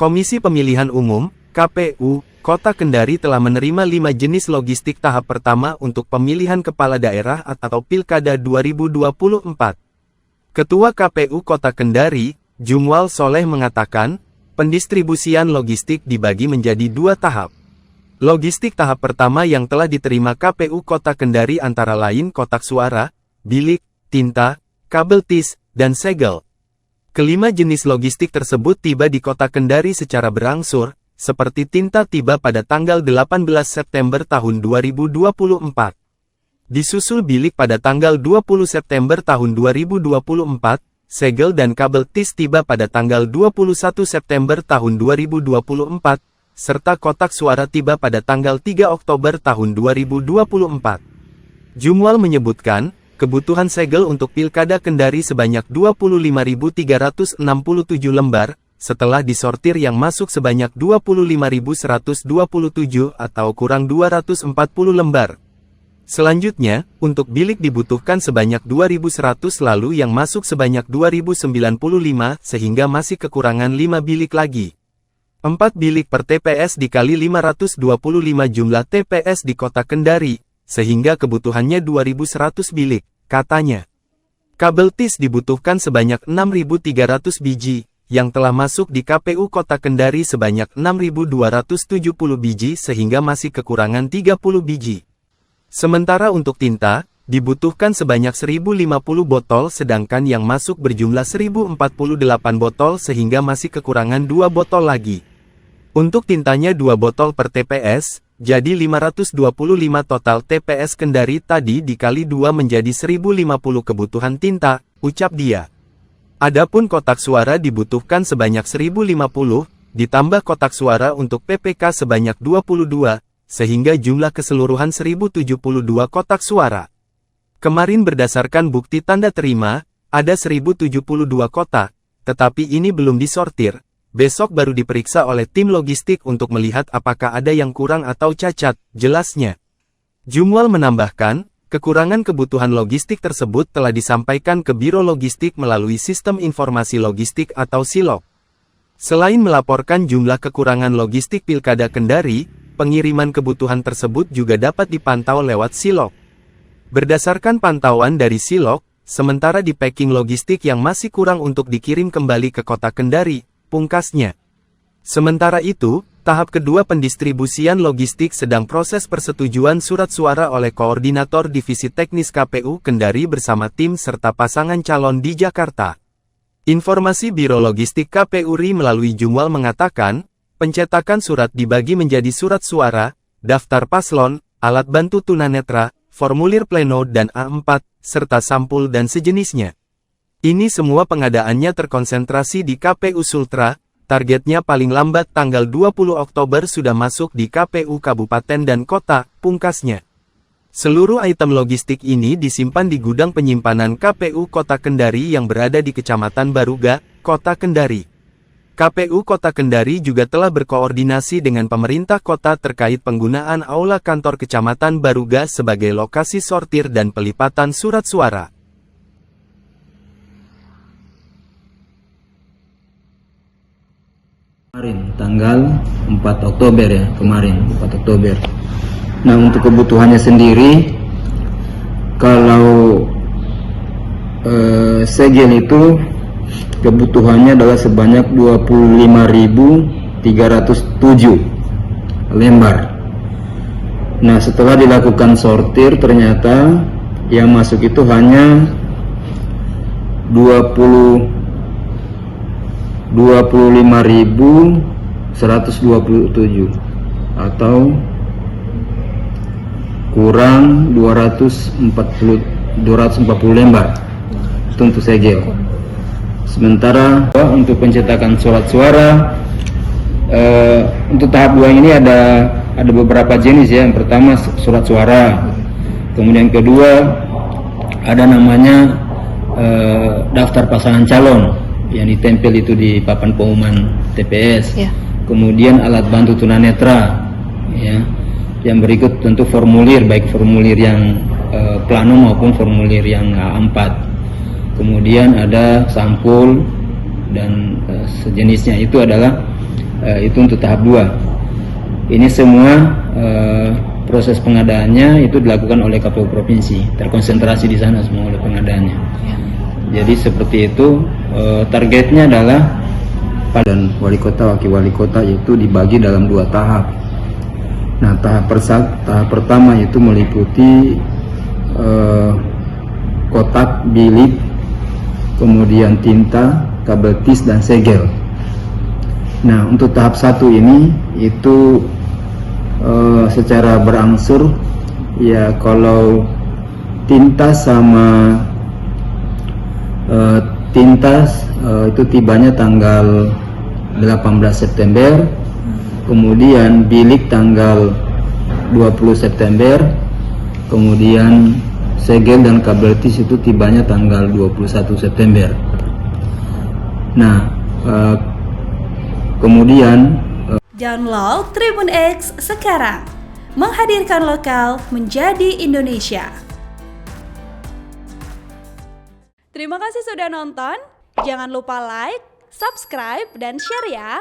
Komisi Pemilihan Umum, KPU, Kota Kendari telah menerima 5 jenis logistik tahap pertama untuk pemilihan kepala daerah atau Pilkada 2024. Ketua KPU Kota Kendari, Jumwal Soleh mengatakan, pendistribusian logistik dibagi menjadi 2 tahap. Logistik tahap pertama yang telah diterima KPU Kota Kendari antara lain kotak suara, bilik, tinta, kabel tis, dan segel. Kelima jenis logistik tersebut tiba di Kota Kendari secara berangsur, seperti tinta tiba pada tanggal 18 September tahun 2024. Disusul bilik pada tanggal 20 September tahun 2024, segel dan kabel tis tiba pada tanggal 21 September tahun 2024, serta kotak suara tiba pada tanggal 3 Oktober tahun 2024. Jumwal menyebutkan, kebutuhan segel untuk Pilkada Kendari sebanyak 25.367 lembar, setelah disortir yang masuk sebanyak 25.127 atau kurang 240 lembar. Selanjutnya, untuk bilik dibutuhkan sebanyak 2.100 lalu yang masuk sebanyak 2.095 sehingga masih kekurangan 5 bilik lagi. 4 bilik per TPS dikali 525 jumlah TPS di Kota Kendari, sehingga kebutuhannya 2.100 bilik, katanya. Kabel tis dibutuhkan sebanyak 6.300 biji, yang telah masuk di KPU Kota Kendari sebanyak 6.270 biji sehingga masih kekurangan 30 biji. Sementara untuk tinta, dibutuhkan sebanyak 1.050 botol sedangkan yang masuk berjumlah 1.048 botol sehingga masih kekurangan 2 botol lagi. Untuk tintanya 2 botol per TPS, jadi 525 total TPS Kendari tadi dikali 2 menjadi 1.050 kebutuhan tinta, ucap dia. Adapun kotak suara dibutuhkan sebanyak 1.050, ditambah kotak suara untuk PPK sebanyak 22, sehingga jumlah keseluruhan 1.072 kotak suara. Kemarin berdasarkan bukti tanda terima, ada 1.072 kotak, tetapi ini belum disortir. Besok baru diperiksa oleh tim logistik untuk melihat apakah ada yang kurang atau cacat, jelasnya. Jumwal menambahkan, kekurangan kebutuhan logistik tersebut telah disampaikan ke Biro Logistik melalui Sistem Informasi Logistik atau SILOG. Selain melaporkan jumlah kekurangan logistik Pilkada Kendari, pengiriman kebutuhan tersebut juga dapat dipantau lewat SILOG. Berdasarkan pantauan dari SILOG, sementara di packing logistik yang masih kurang untuk dikirim kembali ke Kota Kendari, pungkasnya. Sementara itu, tahap kedua pendistribusian logistik sedang proses persetujuan surat suara oleh Koordinator Divisi Teknis KPU Kendari bersama tim serta pasangan calon di Jakarta. Informasi Biro Logistik KPU RI melalui Jumwal mengatakan, pencetakan surat dibagi menjadi surat suara, daftar paslon, alat bantu tunanetra, formulir pleno dan A4, serta sampul dan sejenisnya. Ini semua pengadaannya terkonsentrasi di KPU Sultra. Targetnya paling lambat tanggal 20 Oktober sudah masuk di KPU Kabupaten dan Kota, pungkasnya. Seluruh item logistik ini disimpan di gudang penyimpanan KPU Kota Kendari yang berada di Kecamatan Baruga, Kota Kendari. KPU Kota Kendari juga telah berkoordinasi dengan pemerintah kota terkait penggunaan aula kantor Kecamatan Baruga sebagai lokasi sortir dan pelipatan surat suara. Kemarin, tanggal 4 Oktober ya, kemarin 4 Oktober. Nah, untuk kebutuhannya sendiri, kalau segel itu kebutuhannya adalah sebanyak 25.307 lembar. Nah, setelah dilakukan sortir, ternyata yang masuk itu hanya 25.127 atau kurang 240 lembar itu untuk segel. Sementara untuk pencetakan surat suara untuk tahap 2 ini ada beberapa jenis ya. Yang pertama surat suara, kemudian kedua ada namanya daftar pasangan calon yang ditempel itu di papan pengumuman TPS. Ya. Kemudian alat bantu tunanetra, ya. Yang berikut tentu formulir, baik formulir yang plano maupun formulir yang A4. Kemudian ada sampul dan sejenisnya, itu adalah itu untuk tahap 2. Ini semua proses pengadaannya itu dilakukan oleh KPU provinsi, terkonsentrasi di sana semua oleh pengadaannya. Jadi seperti itu, targetnya adalah dan wali kota, wakil wali kota itu dibagi dalam 2 tahap. Nah, tahap pertama itu meliputi kotak, bilik, kemudian tinta, kabel tis, dan segel. Nah, untuk tahap 1 ini itu secara berangsur, ya kalau tinta sama itu tibanya tanggal 18 September, kemudian bilik tanggal 20 September, kemudian segel dan kabel tis itu tibanya tanggal 21 September. Nah, kemudian download Tribun X sekarang, menghadirkan lokal menjadi Indonesia. Terima kasih sudah nonton. Jangan lupa like, subscribe, dan share ya.